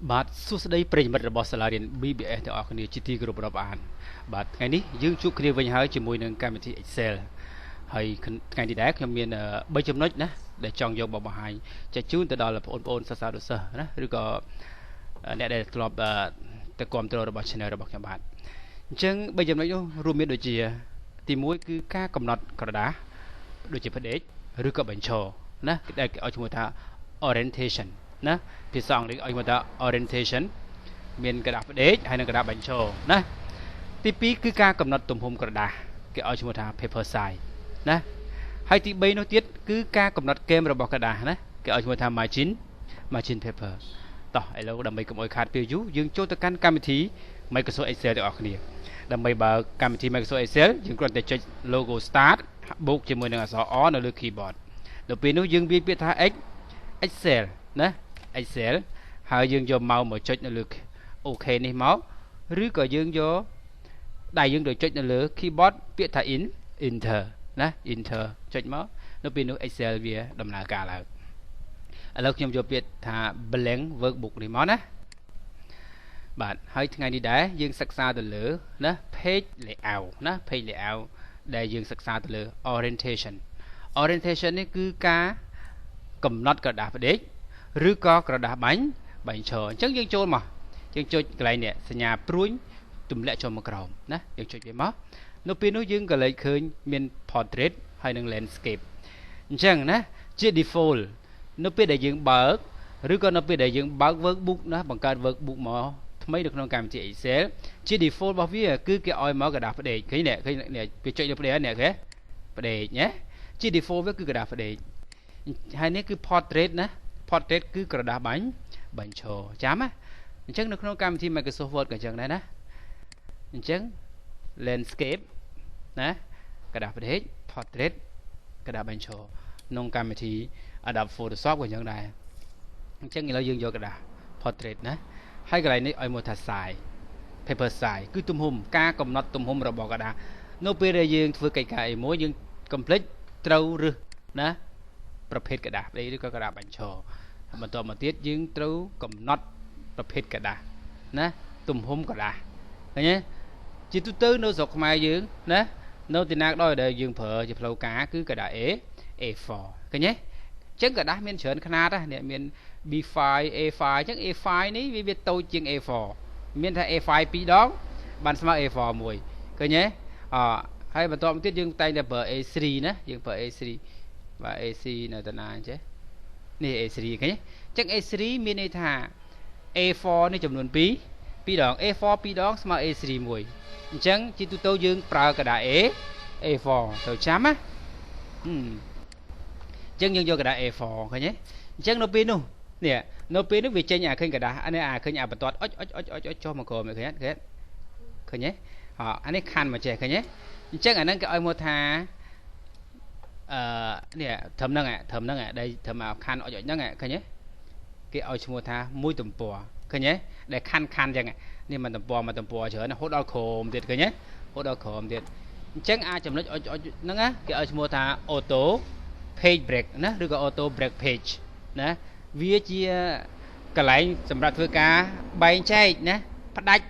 បាទសួស្តីប្រិយមិត្តរបស់សាលារៀន BBS ទាំងអស់គ្នាជាទីគោរពរាប់អានបាទថ្ងៃនេះយើងជួបគ្នាវិញហើយជាមួយនឹងកម្មវិធី Excel ហើយថ្ងៃនេះដែរខ្ញុំមាន3ចំណុចណាដែលចង់យកមកបង្ហាញចែកជូនទៅដល់បងប្អូនសិស្សានុសិស្សណាឬក៏អ្នកដែលធ្លាប់ទៅគ្រប់គ្រងរបស់ Channel របស់ខ្ញុំបាទអញ្ចឹង3ចំណុចនោះរួមមានដូចជាទី1គឺការកំណត់ក្រដាសដូចជាផ្ដេកឬក៏បញ្ឈរណាដែលគេឲ្យឈ្មោះថា orientation ណាភាសាអង់គ្លេសឲ្យមកថា orientation មានក្រដាសផ្ដេកហើយនិងក្រដាសបញ្ឈរណាទី2គឺការកំណត់ទំហំក្រដាសគេឲ្យឈ្មោះថា paper size ណាហើយទី3នោះទៀតគឺការកំណត់គែមរបស់ក្រដាសណាគេឲ្យឈ្មោះថា margin paper តោះឥឡូវដើម្បីកុំឲ្យខាតពេលយូរយើងចូលទៅកាន់កម្មវិធី Microsoft Excel ទាំងអស់គ្នាដើម្បីបើកម្មវិធី Microsoft Excel យើងគ្រាន់តែចុច logo start បូកជាមួយនឹងអក្សរ O នៅលើ keyboard ដល់ពេលនោះយើងវាយពាក្យថា Excel ណា Excel ហើយយើងយកម៉ៅមកចុចនៅលើ OK នេះមកឬក៏យើងយកដៃយើងទៅចុចនៅលើ keyboard ពាក្យថា Enter ណា Enter ចុចមកនៅពេលនោះ Excel វាដំណើរការឡើងឥឡូវខ្ញុំយកពាក្យថា blank workbook នេះមកណាបាទហើយថ្ងៃនេះដែរយើងសិក្សាទៅលើណា page layout ណា page layout ដែលយើងសិក្សាទៅលើ orientation នេះគឺការកំណត់ក្រដាសផ្ដេកឬក៏ក្រដាសបាញ់ឈរអញ្ចឹងយើងចូលមកយើងចុចកន្លែងនេះសញ្ញាព្រួយទម្លាក់ចូលមកក្រោមណាយើងចុចវាមកនៅពេលនោះយើងក៏លេចឃើញមាន portrait ហើយនិង landscape អញ្ចឹងណាជា default នៅពេលដែលយើងបើកឬក៏នៅពេលដែលយើងបើក workbook ណាបង្កើត workbook មកថ្មីនៅក្នុងកម្មវិធី Excel ជា default របស់វាគឺគេឲ្យមកក្រដាសផ្ដេកឃើញនេះវាចុចលើផ្ដេកនេះគេផ្ដេកណាជា default វាគឺក្រដាសផ្ដេកហើយនេះគឺ portrait ណា portrait គឺក្រដាសបាញ់ឈរចាំណាអញ្ចឹងនៅក្នុងកម្មវិធី Microsoft Word ក៏អញ្ចឹងដែរណាអញ្ចឹង landscape ណាក្រដាសផ្ដេក portrait ក្រដាសបាញ់ឈរក្នុងកម្មវិធី Adobe Photoshop ក៏អញ្ចឹងដែរអញ្ចឹងឥឡូវយើងយកក្រដាស portrait ណាហើយកន្លែងនេះឲ្យមកថា size paper size គឺទំហំការកំណត់ទំហំរបស់ក្រដាសនៅពេលដែលយើងធ្វើកិច្ចការអីមួយយើង complete ត្រូវរើសណាប្រភេទក្រដាសផ្ដេកឬក៏ក្រដាសបាញ់ឈរបន្តមកទៀតយើងត្រូវកំណត់ប្រភេទក្រដាសណាទំហំក្រដាសឃើញទេជាទូទៅនៅស្រុកខ្មែរយើងណានៅទីណាក៏ដោយដែលយើងប្រើជាផ្លូវការគឺក្រដាស A4 ឃើញទេអញ្ចឹងក្រដាសមានច្រើនខ្នាតណាមាន B5 A5 អញ្ចឹង A5 នេះវាតូចជាង A4 មានថា A5 2 ដងបានស្មើ A4 មួយឃើញទេហើយបន្តមកទៀតយើងតែងតែប្រើ A3 ណាយើងប្រើ A3 បាទ A3 នៅតាណាអញ្ចឹងនេះ A3 ឃើញទេអញ្ចឹង A3 មានន័យថា A4 នេះចំនួន2ដង A4 2 ដងស្មើ A3 មួយអញ្ចឹងជាទូទៅយើងប្រើក្រដាស A4 ទៅចាំណាអញ្ចឹងយើងយកក្រដាស A4 ឃើញទេអញ្ចឹងនៅពេលនោះនេះនៅពេលនោះវាចេញអាឃើញក្រដាសអានេះឃើញអាបន្ទាត់អុចចុះមកក្រោមឃើញទេអានេះខាន់មកចេះឃើញទេអញ្ចឹងអាហ្នឹងគេឲ្យមកថានេះត្រឹមហ្នឹងដែលត្រឹមអាខាន់អុចហ្នឹងឃើញទេគេឲ្យឈ្មោះថាមួយទំព័រឃើញទេដែលខាន់អញ្ចឹងនេះមិនទំព័រច្រើនរហូតដល់ក្រោមទៀតឃើញទេរហូតដល់ក្រោមទៀតអញ្ចឹងអាចចំណុចអុចហ្នឹងណាគេឲ្យឈ្មោះថា auto page break ណាឬក៏ auto break page ណាវាជាកន្លែងសម្រាប់ធ្វើការបែងចែកណាផ្ដាច់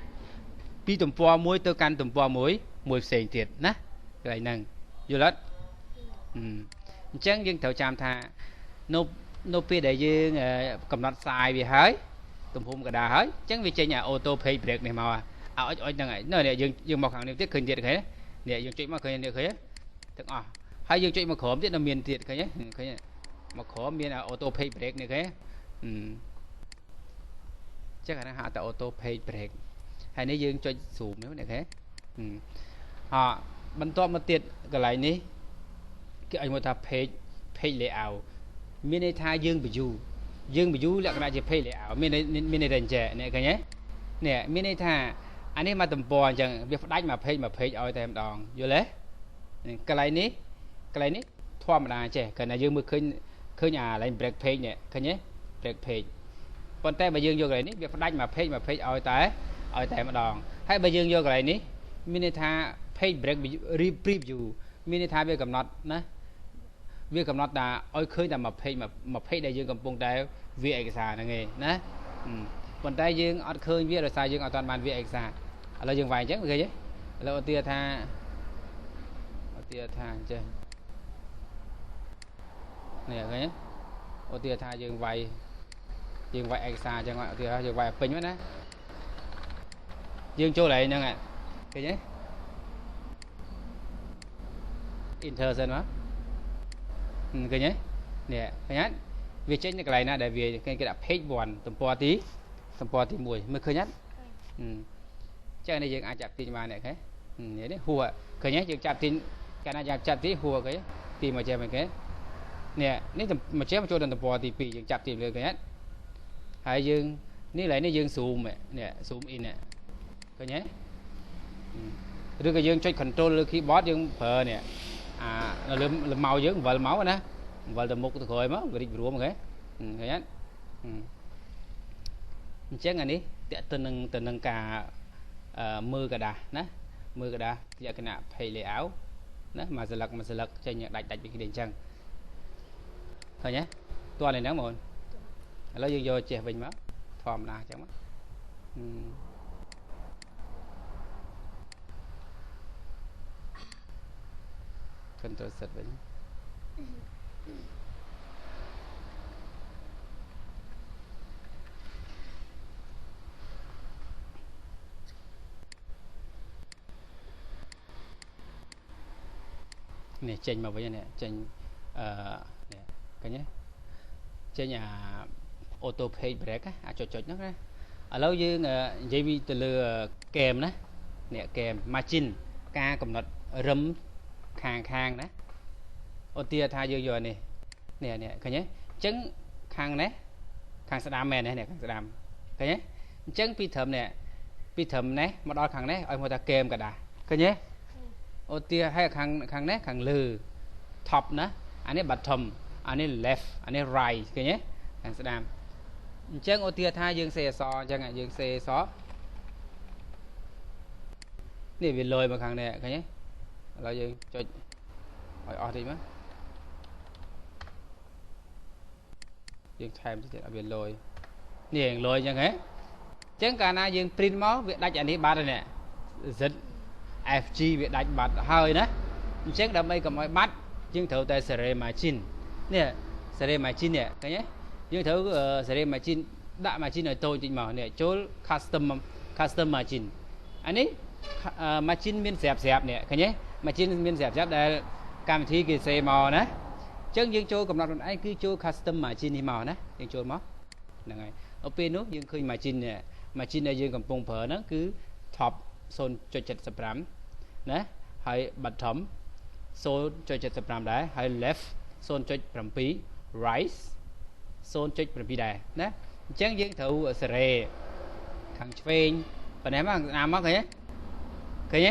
ពីទំព័រមួយទៅកាន់ទំព័រមួយផ្សេងទៀតណាកន្លែងហ្នឹងយល់អត់អញ្ចឹងយើងត្រូវចាំថានៅពេលដែលយើងកំណត់ size វាហើយទំហំក្រដាសហើយអញ្ចឹងវាចេញអា auto page break នេះមកអុចហ្នឹងហើយនេះយើងមកខាងនេះទៀតឃើញទៀតឃើញនេះយើងចុចមកឃើញនេះឃើញទាំងអស់ហើយយើងចុចមកក្រោមទៀតនៅមានទៀតឃើញមកក្រោមមាន auto page break នេះឃើញចឹងអាហ្នឹងហៅថា auto page break ហើយនេះយើងចុច zoom នេះឃើញបន្ទាប់មកទៀតកន្លែងនេះគេឲ្យមកថា page layout មានន័យថាយើង view លក្ខណៈជា page layout មានន័យថាអញ្ចឹងនេះឃើញទេនេះមានន័យថាអានេះមកទំព័រអញ្ចឹងវាផ្ដាច់មក page ឲ្យតែម្ដងយល់ទេកន្លែងនេះធម្មតាចេះគ្រាន់តែយើងមើលឃើញអា line break page នេះឃើញទេ break page ប៉ុន្តែបើយើងយកកន្លែងនេះវាផ្ដាច់មក page ឲ្យតែម្ដងហើយបើយើងយកកន្លែងនេះមានន័យថា page break preview មានន័យថាវាកំណត់ណាវាកំណត់ថាឲ្យឃើញតែមួយ page ដែលយើងកំពុងតែវាឯកសារហ្នឹងឯងណា ប៉ុន្តែយើងអត់ឃើញវាដោយសារយើងអត់ទាន់បានវាឯកសារឥឡូវយើងវាយអញ្ចឹងឃើញទេឥឡូវឧទាហរណ៍ថាអញ្ចឹងនេះឃើញទេឧទាហរណ៍ថាយើងវាយឯកសារអញ្ចឹងឧទាហរណ៍យើងវាយពេញមកណាយើងចូលlạiហ្នឹងឃើញទេ enter សិនមកឃើញទេនេះឃើញអត់វាចេញនៅកន្លែងណាដែលវាគេដាក់ page 1ទំព័រទី1មើលឃើញអត់ចឹងនេះយើងអាចចាប់ទាញបាននេះឃើញនេះហួរឃើញទេយើងចាប់ទាញកាលណាយើងចាប់ទាញហួរឃើញទីមកចេះមកគេនេះមកចេះមកចូលដល់ទំព័រទី2យើងចាប់ទាញលើឃើញអត់ហើយយើងនេះឡើយនេះយើង zoom នេះ zoom in ឃើញទេឬក៏យើងចុច control លើ keyboard យើងប្រើនេះនៅលើម៉ៅយើងវិលមកណាវិលទៅមុខទៅក្រោយមកវារីករួមហ្នឹងឃើញអត់អញ្ចឹងអានេះតើទៅនឹងការមើលกระดาษណាមើលกระดาษលក្ខណៈ page layout ណាមួយស្លឹកចេញដាច់ពីគ្នាអញ្ចឹងឃើញទេតើនេះហ្នឹងបងឥឡូវយើងយកចេះវិញមកធម្មតាអញ្ចឹងមកcontrol set វិញនេះចេញមកវិញនេះចេញនេះឃើញទេចេញauto page break ចុចហ្នឹងណាឥឡូវយើងនិយាយពីទៅលើហ្គេមណានេះហ្គេម margin ការកំណត់រឹមខាងណាឧទាហរណ៍ថាយើងយកនេះឃើញទេអញ្ចឹងខាងនេះខាងស្ដាំមែននេះខាងស្ដាំឃើញទេអញ្ចឹងពីត្រឹមនេះមកដល់ខាងនេះឲ្យមកថាហ្គេមកដាឃើញទេឧទាហរណ៍ឲ្យខាងនេះខាងលើ top ណាអានេះ bottom អានេះ left អានេះ right ឃើញទេខាងស្ដាំអញ្ចឹងឧទាហរណ៍ថាយើងសេអសអញ្ចឹងយើងសេអសនេះវាលយមកខាងនេះឃើញទេឥឡូវយើងចុចឲ្យអស់តិចមកយើងថែមតិចទៀតឲ្យវាលយនេះលយអញ្ចឹងហ៎អញ្ចឹងកាលណាយើង print មកវាដាច់អានេះបាត់ហើយនេះ Z FG វាដាច់បាត់ហើយណាអញ្ចឹងដើម្បីកុំឲ្យបាត់យើងត្រូវតែ Series Margin នេះ Series Margin នេះឃើញទេយើងត្រូវ Series Margin ដាក់ margin ឲ្យតូចតិចមកនេះចូល custom margin អានេះ margin មានស្រាប់នេះឃើញទេ margin មានស្រាប់ដែលកម្មវិធីគេសេមកណាអញ្ចឹងយើងចូលកំណត់ខ្លួនឯងគឺចូល custom margin នេះមកណាយើងចូលមកហ្នឹងហើយដល់ពេលនោះយើងឃើញ margin នេះ margin ដែលយើងកំពុងប្រើហ្នឹងគឺ top 0.75 ណាហើយ bottom 0.75 ដែរហើយ left 0.7 right 0.7 ដែរណាអញ្ចឹងយើងត្រូវសារ៉េខាងឆ្វេងប៉ុណ្ណេះមកស្ដាំមកឃើញទេឲ្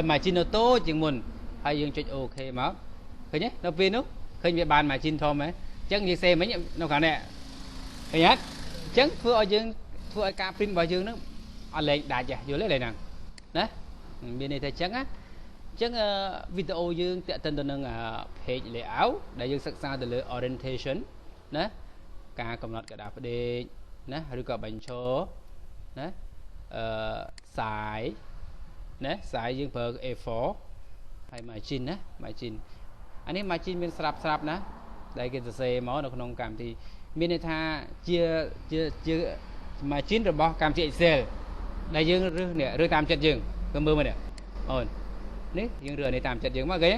យ margin នៅតូចជាងមុនហើយយើងចុច OK មកឃើញទេដល់ពេលនោះឃើញវាបាន margin ធំហ៎អញ្ចឹងយើងសេមិញនៅខាងនេះឃើញអត់អញ្ចឹងធ្វើឲ្យការ print របស់យើងនឹងអត់លែងដាច់យល់ទេឡើយហ្នឹងណាមានន័យថាអញ្ចឹងណាអញ្ចឹងវីដេអូយើងតាក់ទិនទៅនឹង page layout ដែលយើងសិក្សាទៅលើ orientation ណាការកំណត់កណ្ដាលផ្ដេកណាឬក៏បញ្ឈរណាsize ណា size យើងប្រើ A4 ហើយ margin ណា margin អានេះ margin មានស្រាប់ណាដែលគេសរសេរមកនៅក្នុងកម្មវិធីមានន័យថាជា margin របស់កម្មវិធី Excel ដែលយើងរើសតាមចិត្តយើងទៅមើលមើលនេះអូននេះយើងរើសនេះតាមចិត្តយើងមកគេ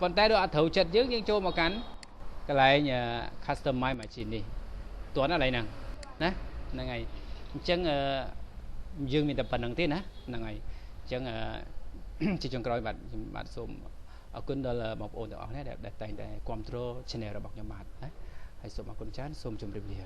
ប៉ុន្តែដូចអត់ត្រូវចិត្តយើងចូលមកកាន់កន្លែង customize margin នេះតើណាកន្លែងហ្នឹងណាហ្នឹងហើយអញ្ចឹងយើងមានតែប៉ុណ្្នឹងទេណាហ្នឹងហើយអញ្ចឹងជាចុងក្រោយបាទសូមអរគុណដល់បងប្អូនទាំងអស់គ្នាដែលតែងតែគ្រប់គ្រង channel របស់ខ្ញុំបាទណាហើយសូមអរគុណច្រើនសូមជម្រាបលា